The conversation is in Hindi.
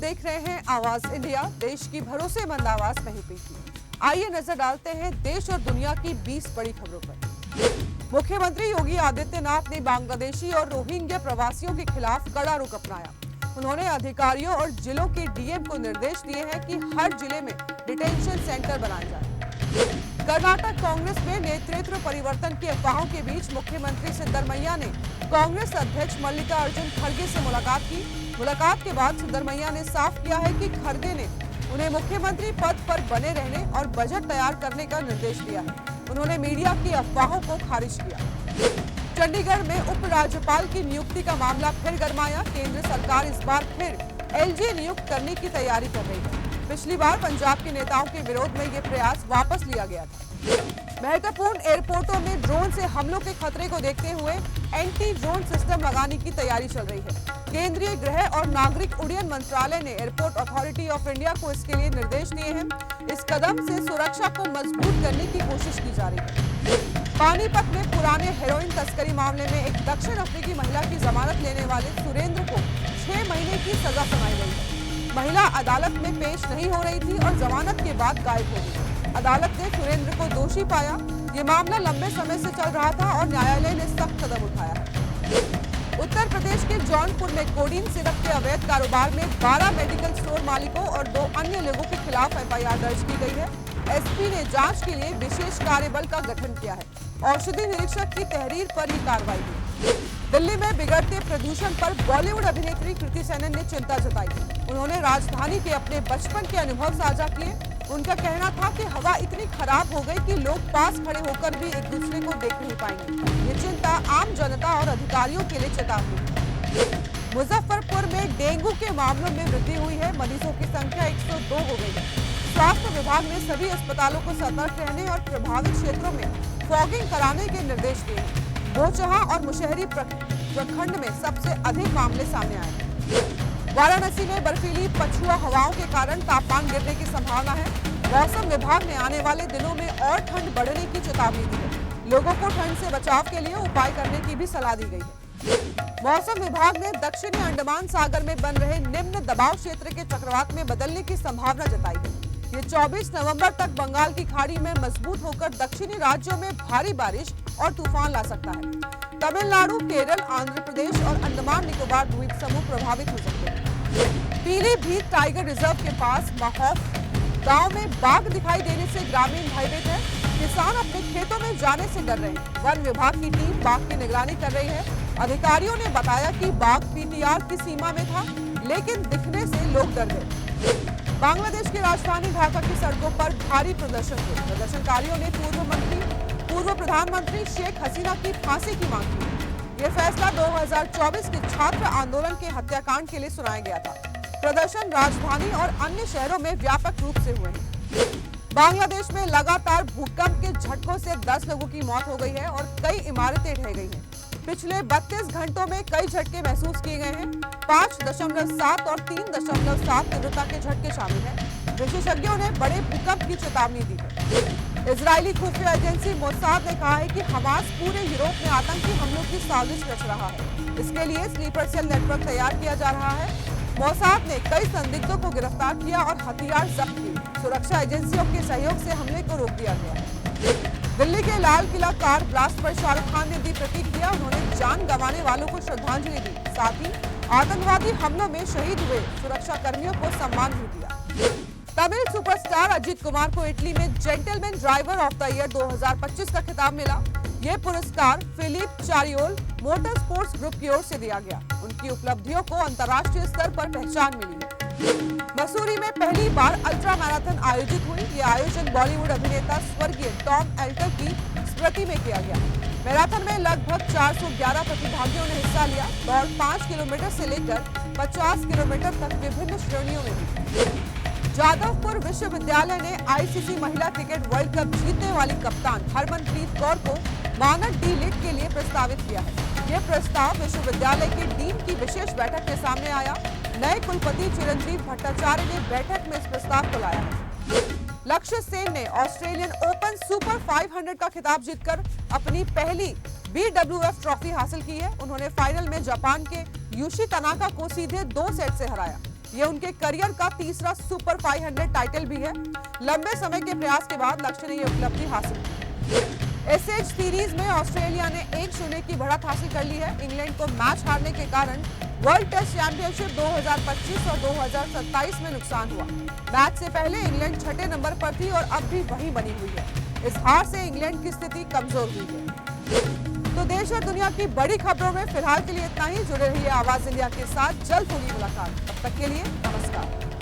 देख रहे हैं आवाज इंडिया, देश की भरोसेमंद आवाज कहीं पे की। आइए नजर डालते हैं देश और दुनिया की 20 बड़ी खबरों पर। मुख्यमंत्री योगी आदित्यनाथ ने बांग्लादेशी और रोहिंग्या प्रवासियों के खिलाफ कड़ा रुख अपनाया। उन्होंने अधिकारियों और जिलों के डीएम को निर्देश दिए हैं कि हर जिले में डिटेंशन सेंटर बनाए जाए। कर्नाटक कांग्रेस में नेतृत्व परिवर्तन की अफवाहों के बीच मुख्यमंत्री सिद्धरमैया ने कांग्रेस अध्यक्ष मल्लिकार्जुन खड़गे से मुलाकात की। मुलाकात के बाद सिद्धरमैया ने साफ किया है कि खड़गे ने उन्हें मुख्यमंत्री पद पर बने रहने और बजट तैयार करने का निर्देश दिया है। उन्होंने मीडिया की अफवाहों को खारिज किया। चंडीगढ़ में उपराज्यपाल की नियुक्ति का मामला फिर गरमाया। केंद्र सरकार इस बार फिर एलजी नियुक्त करने की तैयारी कर रही है। पिछली बार पंजाब के नेताओं के विरोध में ये प्रयास वापस लिया गया था। महत्वपूर्ण एयरपोर्टों में ड्रोन से हमलों के खतरे को देखते हुए एंटी ड्रोन सिस्टम लगाने की तैयारी चल रही है। केंद्रीय गृह और नागरिक उड्डयन मंत्रालय ने एयरपोर्ट अथॉरिटी ऑफ इंडिया को इसके लिए निर्देश दिए हैं। इस कदम से सुरक्षा को मजबूत करने की कोशिश की जा रही है। पानीपत में पुराने हेरोइन तस्करी मामले में एक दक्षिण अफ्रीकी महिला की जमानत लेने वाले सुरेंद्र को 6 महीने की सजा सुनाई गई है। महिला अदालत में पेश नहीं हो रही थी और जमानत के बाद गायब हो गई। अदालत ने सुरेंद्र को दोषी पाया। ये मामला लंबे समय से चल रहा था और न्यायालय ने सख्त कदम उठाया है। उत्तर प्रदेश के जौनपुर में कोडीन सिरप के अवैध कारोबार में 12 मेडिकल स्टोर मालिकों और 2 अन्य लोगों के खिलाफ एफआईआर दर्ज की गई है। एसपी ने जांच के लिए विशेष कार्यबल का गठन किया है। औषधि निरीक्षक की तहरीर पर ही कार्रवाई हुई। दिल्ली में बिगड़ते प्रदूषण पर बॉलीवुड अभिनेत्री कृति सेनन ने चिंता जताई। उन्होंने राजधानी के अपने बचपन के अनुभव साझा किए। उनका कहना था कि हवा इतनी खराब हो गई कि लोग पास खड़े होकर भी एक दूसरे को देख नहीं पाएंगे। ये चिंता आम जनता और अधिकारियों के लिए चेतावनी है। मुजफ्फरपुर में डेंगू के मामलों में वृद्धि हुई है। मरीजों की संख्या 102 हो गई है। स्वास्थ्य विभाग ने सभी अस्पतालों को सतर्क रहने और प्रभावित क्षेत्रों में फॉगिंग कराने के निर्देश दिए हैं। बोचहा और मुशहरी प्रखंड में सबसे अधिक मामले सामने आए हैं। वाराणसी में बर्फीली पछुआ हवाओं के कारण तापमान गिरने की संभावना है। मौसम विभाग ने आने वाले दिनों में और ठंड बढ़ने की चेतावनी दी है। लोगों को ठंड से बचाव के लिए उपाय करने की भी सलाह दी गई है। मौसम विभाग ने दक्षिणी अंडमान सागर में बन रहे निम्न दबाव क्षेत्र के चक्रवात में बदलने की संभावना जताई है। ये 24 नवंबर तक बंगाल की खाड़ी में मजबूत होकर दक्षिणी राज्यों में भारी बारिश और तूफान ला सकता है। तमिलनाडु, केरल, आंध्र प्रदेश और अंडमान निकोबार द्वीप समूह प्रभावित हो सकते हैं। पीलीभीत टाइगर रिजर्व के पास महोफ गांव में बाघ दिखाई देने से ग्रामीण भयभीत है। किसान अपने खेतों में जाने से डर रहे हैं। वन विभाग की टीम बाघ की निगरानी कर रही है। अधिकारियों ने बताया कि बाघ पीटीआर की सीमा में था, लेकिन दिखने से लोग डर गए। बांग्लादेश की राजधानी ढाका की सड़कों पर भारी प्रदर्शन हुए। प्रदर्शनकारियों ने पूर्व प्रधानमंत्री शेख हसीना की फांसी की मांग की। ये फैसला 2024 के छात्र आंदोलन के हत्याकांड के लिए सुनाया गया था। प्रदर्शन राजधानी और अन्य शहरों में व्यापक रूप से हुए हैं। बांग्लादेश में लगातार भूकंप के झटकों से 10 लोगों की मौत हो गई है और कई इमारतें ढह गई हैं। पिछले 32 घंटों में कई झटके महसूस किए गए हैं। 5.7 और 3.7 तीव्रता के झटके शामिल हैं। विशेषज्ञों ने बड़े भूकंप की चेतावनी दी है। इजरायली खुफिया एजेंसी मोसाद ने कहा है कि हमास पूरे यूरोप में आतंकी हमलों की साजिश रच रहा है। इसके लिए स्लीपर सेल नेटवर्क तैयार किया जा रहा है। मोसाद ने कई संदिग्धों को गिरफ्तार किया और हथियार जब्त किए। सुरक्षा एजेंसियों के सहयोग से हमले को रोक दिया गया है। दिल्ली के लाल किला कार ब्लास्ट पर शाहरुख खान ने दी प्रतिक्रिया। उन्होंने जान गंवाने वालों को श्रद्धांजलि दी। साथ ही आतंकवादी हमलों में शहीद हुए सुरक्षा कर्मियों को सम्मान भी दिया। तमिल सुपरस्टार अजीत कुमार को इटली में gentleman driver of the year 2025 का खिताब मिला। ये पुरस्कार फिलिप चारियोल मोटर स्पोर्ट्स ग्रुप की ओर से दिया गया। उनकी उपलब्धियों को अंतर्राष्ट्रीय स्तर पर पहचान मिली है। मसूरी में पहली बार अल्ट्रा मैराथन आयोजित हुई। ये आयोजन बॉलीवुड अभिनेता स्वर्गीय टॉम एल्टर की स्मृति में किया गया। मैराथन में लगभग 411 प्रतिभागियों ने हिस्सा लिया। दौड़ 5 किलोमीटर से लेकर 50 किलोमीटर तक विभिन्न श्रेणियों में हुई। जादवपुर विश्वविद्यालय ने आईसीसी महिला क्रिकेट वर्ल्ड कप जीतने वाली कप्तान हरमनप्रीत कौर को मानद डी लीग के लिए प्रस्तावित किया है। ये प्रस्ताव विश्वविद्यालय के डीन की विशेष बैठक में सामने आया। नए कुलपति चिरंजीव भट्टाचार्य ने बैठक में इस प्रस्ताव को लाया है। लक्ष्य सेन ने ऑस्ट्रेलियन ओपन सुपर 500 का खिताब जीतकर अपनी पहली BWF ट्रॉफी हासिल की है। उन्होंने फाइनल में जापान के यूशी तनाका को सीधे 2 सेट से हराया। ये उनके करियर का तीसरा सुपर 500 टाइटल भी है। लंबे समय के प्रयास के बाद लक्ष्य ने यह उपलब्धि हासिल की। एसएच सीरीज में ऑस्ट्रेलिया ने 1-0 की बढ़त हासिल कर ली है। इंग्लैंड को मैच हारने के कारण वर्ल्ड टेस्ट चैंपियनशिप 2025 और 2027 में नुकसान हुआ। मैच से पहले इंग्लैंड छठे नंबर पर थी और अब भी वहीं बनी हुई है। इस हार से इंग्लैंड की स्थिति कमजोर हुई है। तो देश और दुनिया की बड़ी खबरों में फिलहाल के लिए इतना ही। जुड़े रहिए आवाज इंडिया के साथ, जल्द होगी मुलाकात। तब तक के लिए नमस्कार।